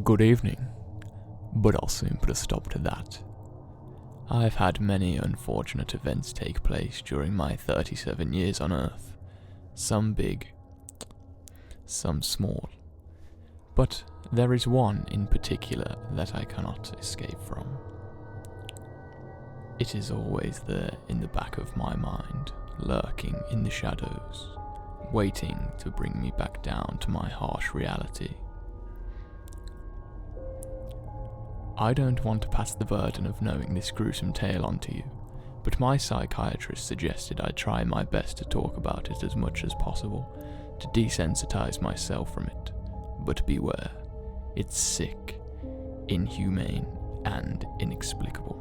Good evening, but I'll soon put a stop to that. I've had many unfortunate events take place during my 37 years on Earth. Some big, some small. But there is one in particular that I cannot escape from. It is always there in the back of my mind, lurking in the shadows, waiting to bring me back down to my harsh reality. I don't want to pass the burden of knowing this gruesome tale onto you, but my psychiatrist suggested I try my best to talk about it as much as possible, to desensitize myself from it. But beware, it's sick, inhumane, and inexplicable.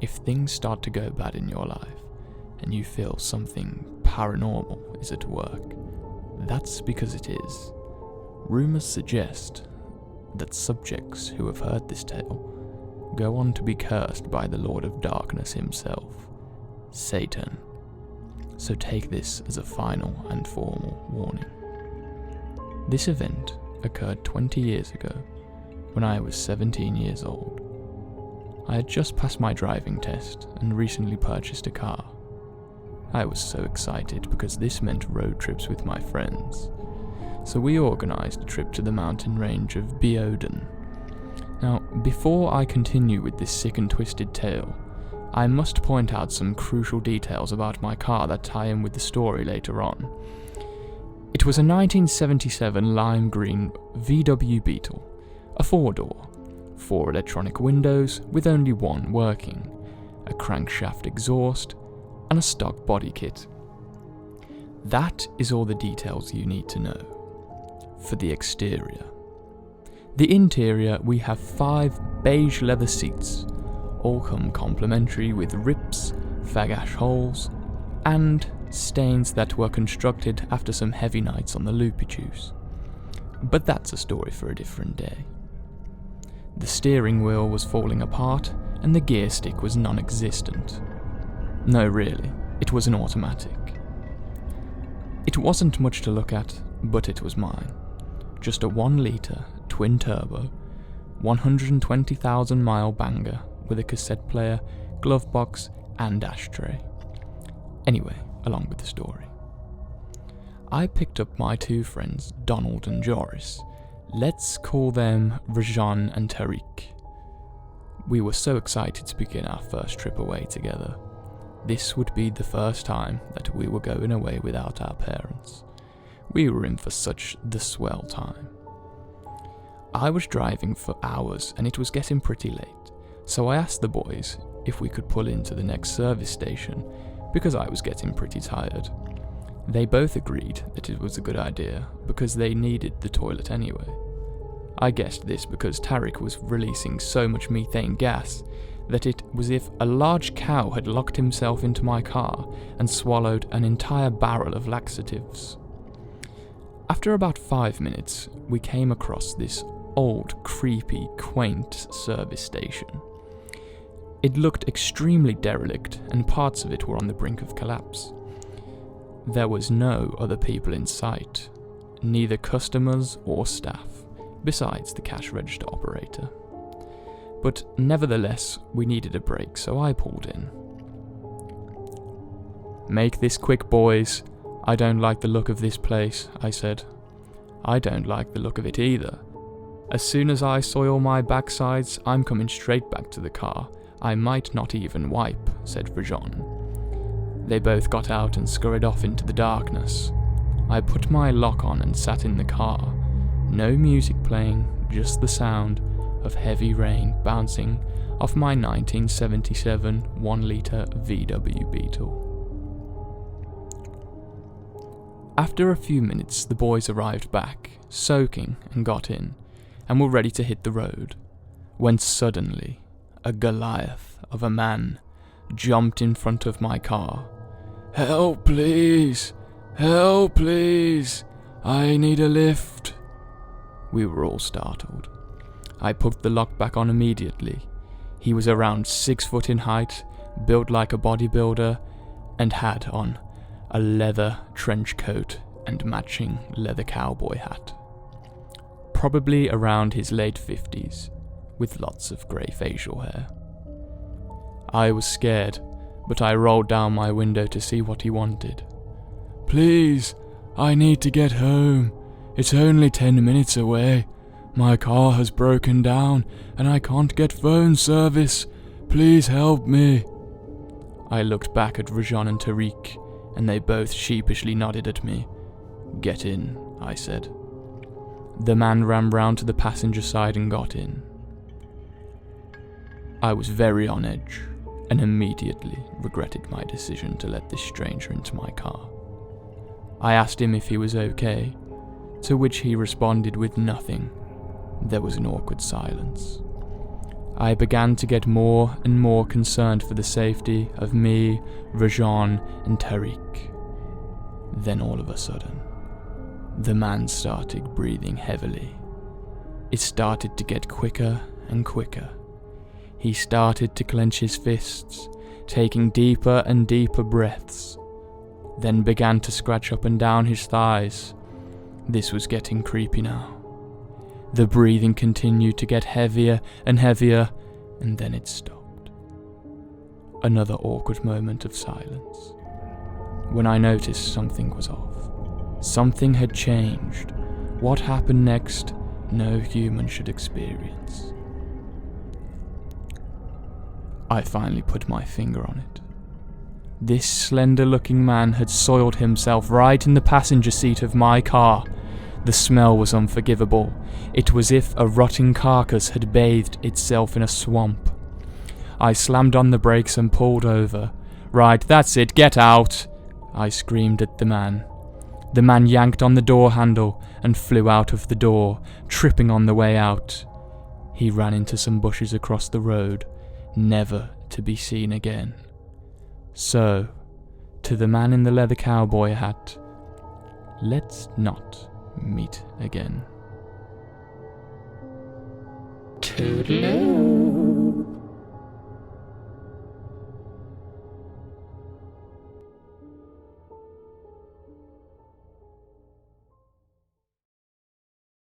If things start to go bad in your life, and you feel something paranormal is at work, that's because it is. Rumors suggest that subjects who have heard this tale go on to be cursed by the Lord of Darkness himself, Satan. So take this as a final and formal warning. This event occurred 20 years ago, when I was 17 years old. I had just passed my driving test and recently purchased a car. I was so excited because this meant road trips with my friends. So we organised a trip to the mountain range of Beoden. Now, before I continue with this sick and twisted tale, I must point out some crucial details about my car that tie in with the story later on. It was a 1977 lime green VW Beetle, a 4-door, 4 electronic windows with only one working, a crankshaft exhaust, and a stock body kit. That is all the details you need to know. For the exterior. The interior, we have 5 beige leather seats, all come complimentary with rips, fag-ash holes, and stains that were constructed after some heavy nights on the loopy juice. But that's a story for a different day. The steering wheel was falling apart, and the gear stick was non-existent. No, really, it was an automatic. It wasn't much to look at, but it was mine. Just a 1-litre, twin-turbo, 120,000-mile banger with a cassette player, glove box, and ashtray. Anyway, along with the story. I picked up my 2 friends, Donald and Joris. Let's call them Rajan and Tariq. We were so excited to begin our first trip away together. This would be the first time that we were going away without our parents. We were in for such the swell time. I was driving for hours and it was getting pretty late, so I asked the boys if we could pull into the next service station because I was getting pretty tired. They both agreed that it was a good idea because they needed the toilet anyway. I guessed this because Tariq was releasing so much methane gas that it was as if a large cow had locked himself into my car and swallowed an entire barrel of laxatives. After about 5 minutes, we came across this old, creepy, quaint service station. It looked extremely derelict, and parts of it were on the brink of collapse. There was no other people in sight, neither customers or staff, besides the cash register operator. But nevertheless, we needed a break, so I pulled in. "Make this quick, boys. I don't like the look of this place," I said. "I don't like the look of it either. As soon as I soil my backsides, I'm coming straight back to the car. I might not even wipe," said Rajan. They both got out and scurried off into the darkness. I put my lock on and sat in the car. No music playing, just the sound of heavy rain bouncing off my 1977 1-litre VW Beetle. After a few minutes, the boys arrived back, soaking, and got in, and were ready to hit the road, when suddenly, a Goliath of a man jumped in front of my car. "Help, please! Help, please! I need a lift!" We were all startled. I put the lock back on immediately. He was around 6 foot in height, built like a bodybuilder, and had on a leather trench coat and matching leather cowboy hat. probably around his late 50s, with lots of grey facial hair. I was scared, but I rolled down my window to see what he wanted. "Please, I need to get home. It's only 10 minutes away. My car has broken down and I can't get phone service. Please help me." I looked back at Rajan and Tariq, and they both sheepishly nodded at me. "Get in," I said. The man ran round to the passenger side and got in. I was very on edge, and immediately regretted my decision to let this stranger into my car. I asked him if he was okay, to which he responded with nothing. There was an awkward silence. I began to get more and more concerned for the safety of me, Rajan, and Tariq. Then all of a sudden, the man started breathing heavily. It started to get quicker and quicker. He started to clench his fists, taking deeper and deeper breaths, then began to scratch up and down his thighs. This was getting creepy now. The breathing continued to get heavier and heavier, and then it stopped. Another awkward moment of silence, when I noticed something was off. Something had changed. What happened next, no human should experience. I finally put my finger on it. This slender-looking man had soiled himself right in the passenger seat of my car. The smell was unforgivable. It was as if a rotting carcass had bathed itself in a swamp. I slammed on the brakes and pulled over. "Right, that's it, get out!" I screamed at the man. The man yanked on the door handle and flew out of the door, tripping on the way out. He ran into some bushes across the road, never to be seen again. So, to the man in the leather cowboy hat, let's not meet again. Toodaloo.